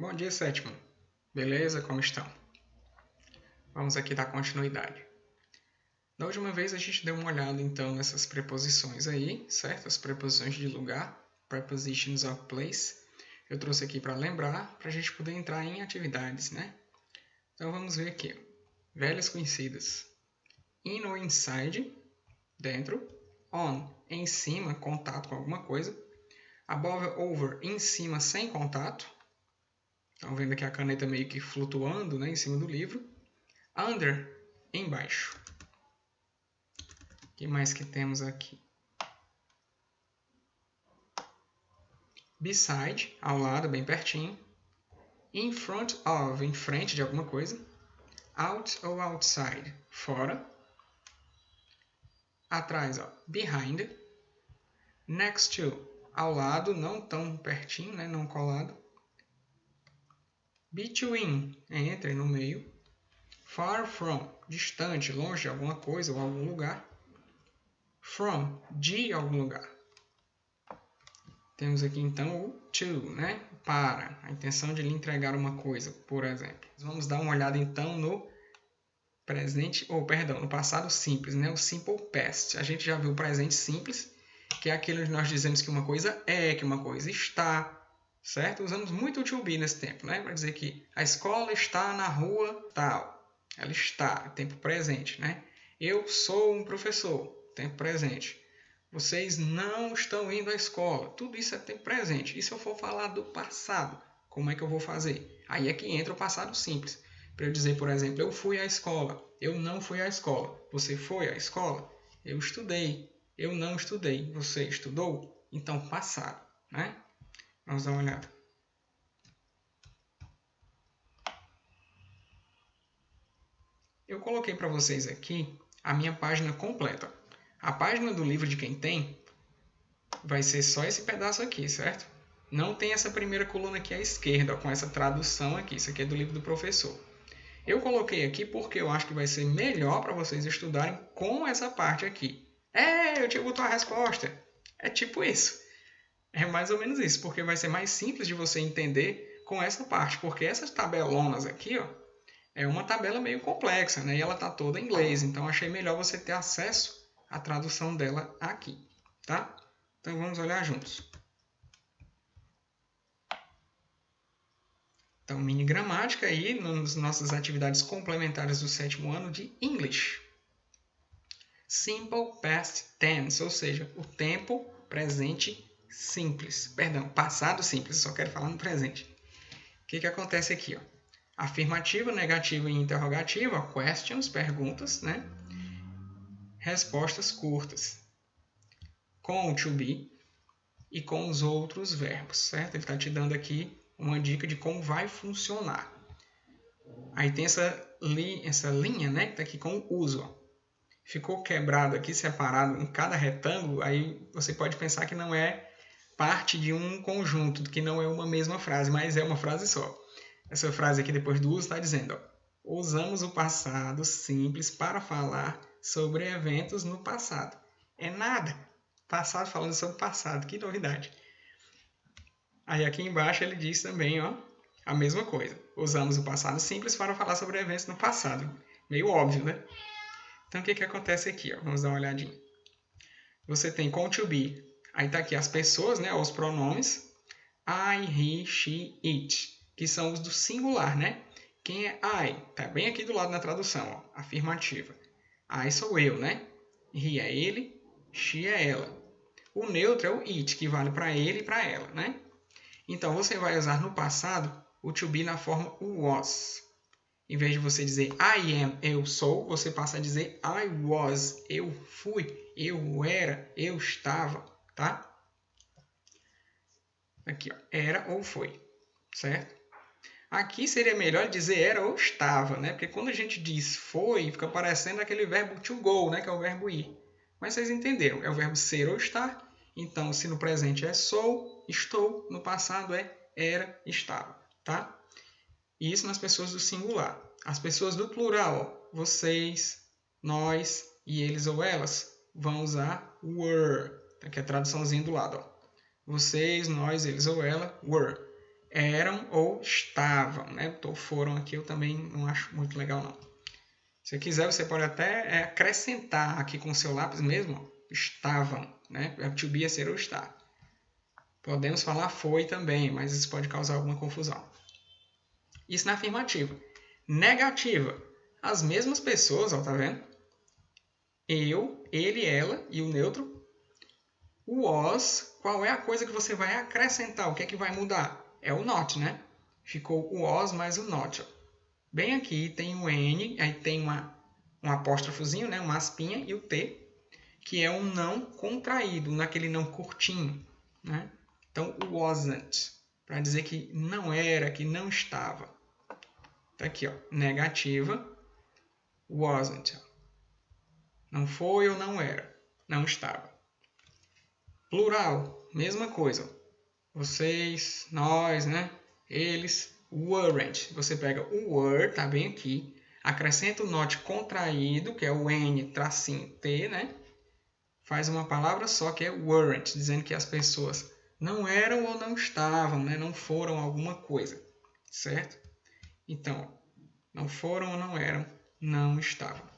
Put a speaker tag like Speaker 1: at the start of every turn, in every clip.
Speaker 1: Bom dia, sétimo. Beleza? Como estão? Vamos aqui dar continuidade. Da última vez a gente deu uma olhada então nessas preposições aí, certo? As preposições de lugar, prepositions of place. Eu trouxe aqui para lembrar, para a gente poder entrar em atividades, né? Então vamos ver aqui. Velhas conhecidas. In ou inside, dentro. On, em cima, contato com alguma coisa. Above ou over, em cima, sem contato. Estão vendo aqui a caneta meio que flutuando, né, em cima do livro. Under, embaixo. O que mais que temos aqui? Beside, ao lado, bem pertinho. In front of, em frente de alguma coisa. Out ou outside, fora. Atrás, ó, behind. Next to, ao lado, não tão pertinho, né, não colado. Between, entre, no meio. Far from, distante, longe de alguma coisa ou algum lugar. From, de algum lugar. Temos aqui então o to, né? Para, a intenção de lhe entregar uma coisa, por exemplo. Vamos dar uma olhada então no no passado simples, né? O simple past. A gente já viu o presente simples, que é aquele onde nós dizemos que uma coisa é, que uma coisa está, certo? Usamos muito o to be nesse tempo, né? Para dizer que a escola está na rua tal. Ela está, tempo presente, né? Eu sou um professor, tempo presente. Vocês não estão indo à escola. Tudo isso é tempo presente. E se eu for falar do passado, como é que eu vou fazer? Aí é que entra o passado simples. Para eu dizer, por exemplo, eu fui à escola. Eu não fui à escola. Você foi à escola? Eu estudei. Eu não estudei. Você estudou? Então, passado, né? Vamos dar uma olhada. Eu coloquei para vocês aqui a minha página completa. A página do livro de quem tem vai ser só esse pedaço aqui, certo? Não tem essa primeira coluna aqui à esquerda, com essa tradução aqui. Isso aqui é do livro do professor. Eu coloquei aqui porque eu acho que vai ser melhor para vocês estudarem com essa parte aqui. Eu tinha botou a resposta. É tipo isso. É mais ou menos isso, porque vai ser mais simples de você entender com essa parte. Porque essas tabelonas aqui, ó, é uma tabela meio complexa, né? E ela está toda em inglês. Então, achei melhor você ter acesso à tradução dela aqui, tá? Então, vamos olhar juntos. Então, mini gramática aí nas nossas atividades complementares do 7º ano de English. Simple Past Tense, ou seja, o tempo presente simples. Perdão, passado simples, eu só quero falar no presente. O que acontece aqui? Ó? Afirmativa, negativa e interrogativa, questions, perguntas, né? Respostas curtas. Com o to be e com os outros verbos, certo? Ele está te dando aqui uma dica de como vai funcionar. Aí tem essa linha, né, que está aqui com o uso. Ó. Ficou quebrado aqui, separado em cada retângulo, aí você pode pensar que não é parte de um conjunto, que não é uma mesma frase, mas é uma frase só. Essa frase aqui, depois do uso, está dizendo, ó, usamos o passado simples para falar sobre eventos no passado. É nada. Passado falando sobre passado, que novidade. Aí aqui embaixo ele diz também, ó, a mesma coisa. Usamos o passado simples para falar sobre eventos no passado. Meio óbvio, né? Então o que acontece aqui? Ó? Vamos dar uma olhadinha. Você tem com to be, aí tá aqui as pessoas, né, os pronomes. I, he, she, it, que são os do singular, né? Quem é I? Tá bem aqui do lado na tradução, ó, afirmativa. I sou eu, né? He é ele, she é ela. O neutro é o it, que vale para ele e para ela, né? Então, você vai usar no passado o to be na forma was. Em vez de você dizer I am, eu sou, você passa a dizer I was, eu fui, eu era, eu estava, tá? Aqui, ó, era ou foi, certo? Aqui seria melhor dizer era ou estava, né? Porque quando a gente diz foi, fica parecendo aquele verbo to go, né? Que é o verbo ir. Mas vocês entenderam, é o verbo ser ou estar. Então, se no presente é sou, estou, no passado é era, estava, tá? E isso nas pessoas do singular. As pessoas do plural, ó, vocês, nós e eles ou elas, vão usar were, que é a traduçãozinha do lado. Ó. Vocês, nós, eles ou ela, were. eram ou estavam, né? Botou foram aqui, eu também não acho muito legal, não. Se você quiser, você pode até acrescentar aqui com o seu lápis mesmo, ó, estavam, né? To be é ser ou estar. Podemos falar foi também, mas isso pode causar alguma confusão. Isso na afirmativa. Negativa. As mesmas pessoas, ó, tá vendo? Eu, ele, ela e o neutro. O was, qual é a coisa que você vai acrescentar? O que é que vai mudar? É o not, né? Ficou o was mais o not. Bem aqui tem o N, aí tem um apóstrofozinho, né? Uma aspinha e o T, que é um não contraído, naquele não curtinho, né? Então, wasn't, para dizer que não era, que não estava. Tá aqui, ó, negativa, wasn't. Não foi ou não era, não estava. Plural, mesma coisa. Vocês, nós, né? Eles, weren't. Você pega o were, tá bem aqui. Acrescenta o not contraído, que é o N tracinho T, né? Faz uma palavra só, que é weren't, dizendo que as pessoas não eram ou não estavam, né? Não foram alguma coisa, certo? Então, não foram ou não eram, não estavam.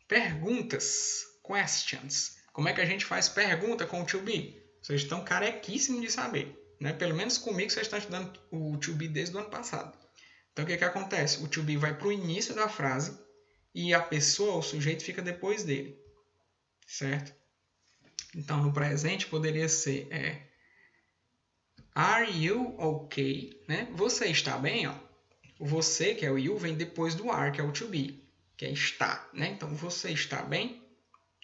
Speaker 1: Perguntas, questions. Como é que a gente faz pergunta com o to be? Vocês estão carequíssimos de saber, né? Pelo menos comigo vocês estão estudando o to be desde o ano passado. Então o que acontece? O to be vai para o início da frase e a pessoa, o sujeito, fica depois dele, certo? Então no presente poderia ser Are you okay? Né? Você está bem? Ó. O você, que é o you, vem depois do are, que é o to be, que é está, né? Então você está bem?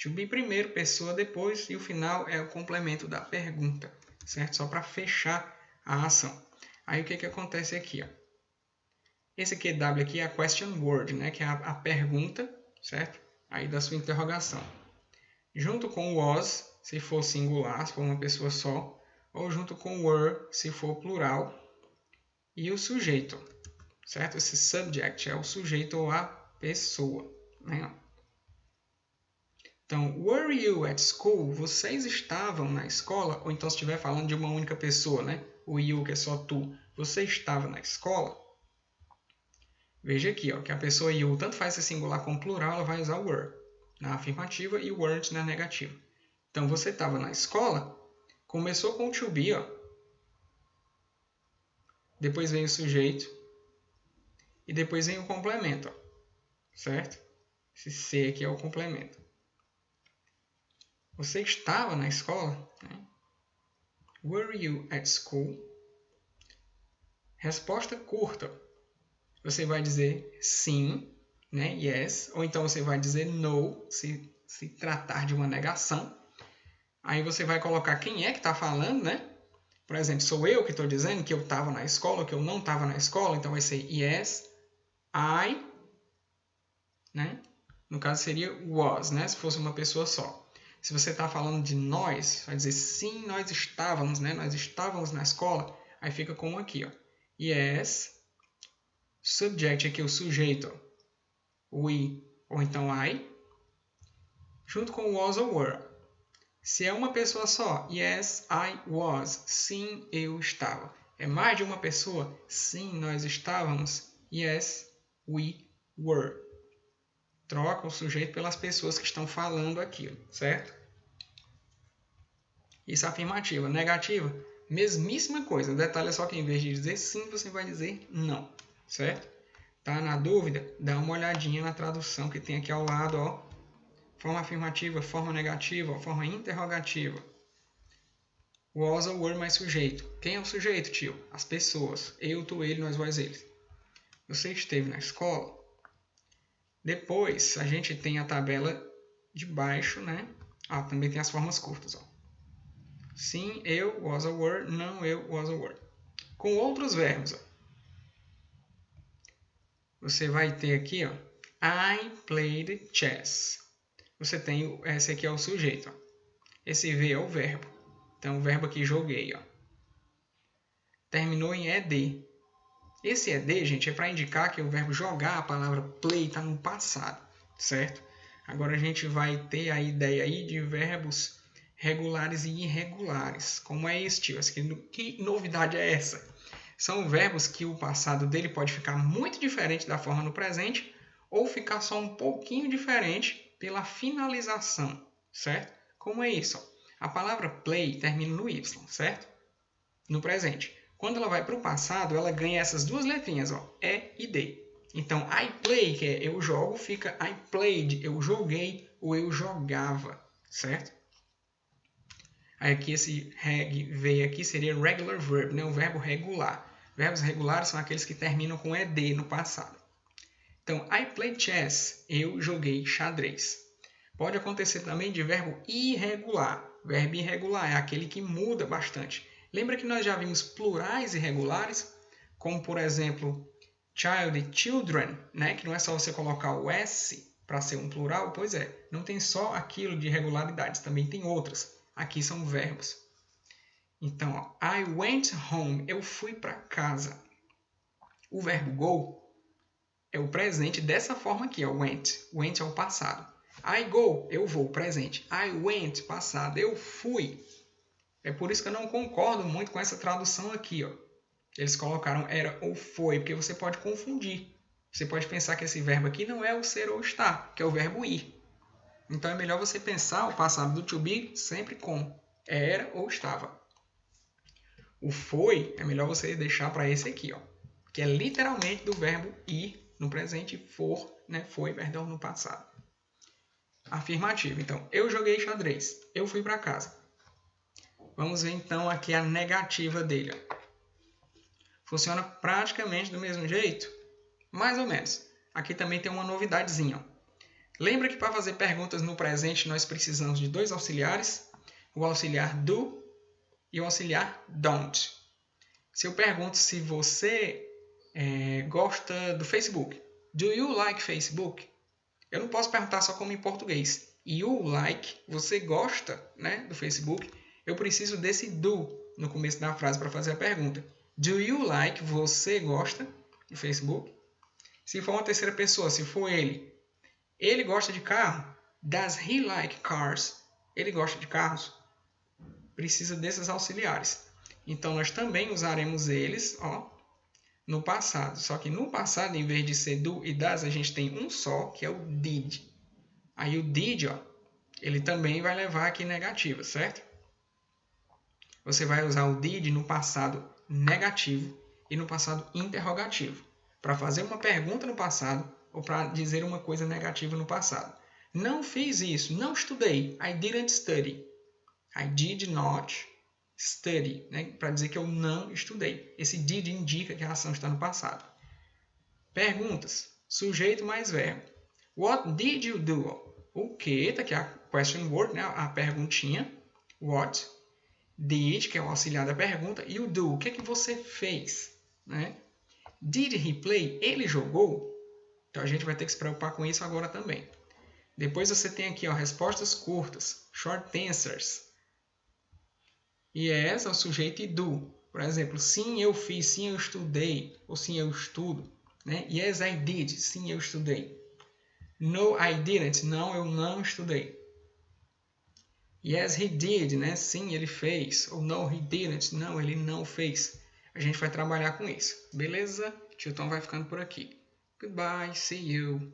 Speaker 1: To be primeiro, pessoa depois, e o final é o complemento da pergunta, certo? Só para fechar a ação. Aí o que acontece aqui? Ó? Esse QW aqui é a question word, né? Que é a pergunta, certo? Aí da sua interrogação. Junto com was, se for singular, se for uma pessoa só, ou junto com were, se for plural, e o sujeito, certo? Esse subject é o sujeito ou a pessoa, né? Então, were you at school? Vocês estavam na escola? Ou então se estiver falando de uma única pessoa, né? O you, que é só tu. Você estava na escola? Veja aqui, ó, que a pessoa you tanto faz ser singular como plural, ela vai usar o were na afirmativa e weren't na negativa. Então, você estava na escola? Começou com o to be, ó. Depois vem o sujeito. E depois vem o complemento, ó. Certo? Esse C aqui é o complemento. Você estava na escola? Were you at school? Resposta curta. Você vai dizer sim, né? Yes. Ou então você vai dizer no, se tratar de uma negação. Aí você vai colocar quem é que está falando, né? Por exemplo, sou eu que estou dizendo que eu estava na escola ou que eu não estava na escola. Então vai ser yes, I, né? No caso seria was, né? Se fosse uma pessoa só. Se você está falando de nós, vai dizer sim, nós estávamos, né? Nós estávamos na escola. Aí fica como aqui, ó. Yes, subject aqui, o sujeito, we, ou então I, junto com was ou were. Se é uma pessoa só, yes, I was, sim, eu estava. É mais de uma pessoa, sim, nós estávamos, yes, we were. Troca o sujeito pelas pessoas que estão falando aquilo, certo? Isso é afirmativa. Negativa, mesmíssima coisa. O detalhe é só que em vez de dizer sim, você vai dizer não, certo? Tá na dúvida? Dá uma olhadinha na tradução que tem aqui ao lado, ó. Forma afirmativa, forma negativa, forma interrogativa. Was ou were mais sujeito. Quem é o sujeito, tio? As pessoas. Eu, tu, ele, nós, vós, eles. Você esteve na escola? Depois, a gente tem a tabela de baixo, né? Ah, também tem as formas curtas, ó. Sim, eu, was or were. Não, eu, was or were. Com outros verbos, ó. Você vai ter aqui, ó. I played chess. Você tem, esse aqui é o sujeito, ó. Esse V é o verbo. Então, o verbo aqui, joguei, ó. Terminou em ED. Esse ED, gente, é para indicar que o verbo jogar, a palavra play, está no passado, certo? Agora a gente vai ter a ideia aí de verbos regulares e irregulares. Como é isso, tio? Que novidade é essa? São verbos que o passado dele pode ficar muito diferente da forma no presente ou ficar só um pouquinho diferente pela finalização, certo? Como é isso? A palavra play termina no Y, certo? No presente. Quando ela vai para o passado, ela ganha essas duas letrinhas, ó, E e D. Então, I play, que é eu jogo, fica I played, eu joguei ou eu jogava, certo? Aí aqui esse reg veio aqui seria regular verb, né? O verbo regular. Verbos regulares são aqueles que terminam com ed no passado. Então, I played chess, eu joguei xadrez. Pode acontecer também de verbo irregular. Verbo irregular é aquele que muda bastante. Lembra que nós já vimos plurais irregulares? Como, por exemplo, child e children, né? Que não é só você colocar o S para ser um plural. Pois é, não tem só aquilo de irregularidades, também tem outras. Aqui são verbos. Então, ó, I went home, eu fui para casa. O verbo go é o presente dessa forma aqui, ó, went. Went é o passado. I go, eu vou, presente. I went, passado, eu fui. É por isso que eu não concordo muito com essa tradução aqui, ó. Eles colocaram era ou foi, porque você pode confundir. Você pode pensar que esse verbo aqui não é o ser ou estar, que é o verbo ir. Então é melhor você pensar o passado do to be sempre como era ou estava. O foi é melhor você deixar para esse aqui, ó, que é literalmente do verbo ir no presente, for, né, foi, perdão, no passado. Afirmativo. Então, eu joguei xadrez. Eu fui para casa. Vamos ver então aqui a negativa dele. Funciona praticamente do mesmo jeito? Mais ou menos. Aqui também tem uma novidadezinha. Lembra que para fazer perguntas no presente nós precisamos de dois auxiliares? O auxiliar do e o auxiliar don't. Se eu pergunto se você gosta do Facebook. Do you like Facebook? Eu não posso perguntar só como em português. You like, você gosta, né, do Facebook? Eu preciso desse do no começo da frase para fazer a pergunta. Do you like, você gosta do Facebook? Se for uma terceira pessoa, se for ele gosta de carro? Does he like cars? Ele gosta de carros? Precisa desses auxiliares. Então, nós também usaremos eles, ó, no passado. Só que no passado, em vez de ser do e das, a gente tem um só, que é o did. Aí o did, ó, ele também vai levar aqui negativa, certo? Você vai usar o did no passado negativo e no passado interrogativo. Para fazer uma pergunta no passado ou para dizer uma coisa negativa no passado. Não fiz isso, não estudei. I didn't study. I did not study, né? Para dizer que eu não estudei. Esse did indica que a ação está no passado. Perguntas. Sujeito mais verbo. What did you do? O que? Está aqui a question word, né? A perguntinha. What? Did, que é o auxiliar da pergunta. E o do, o que é que você fez? Né? Did he play? Ele jogou? Então a gente vai ter que se preocupar com isso agora também. Depois você tem aqui, ó, respostas curtas. Short answers. Yes é o sujeito e do. Por exemplo, sim, eu fiz, sim, eu estudei, ou sim, eu estudo. Né? Yes, I did. Sim, eu estudei. No, I didn't. Não, eu não estudei. Yes, he did. Né? Sim, ele fez. Ou no, he didn't. Não, ele não fez. A gente vai trabalhar com isso. Beleza? Tio Tom vai ficando por aqui. Goodbye. See you.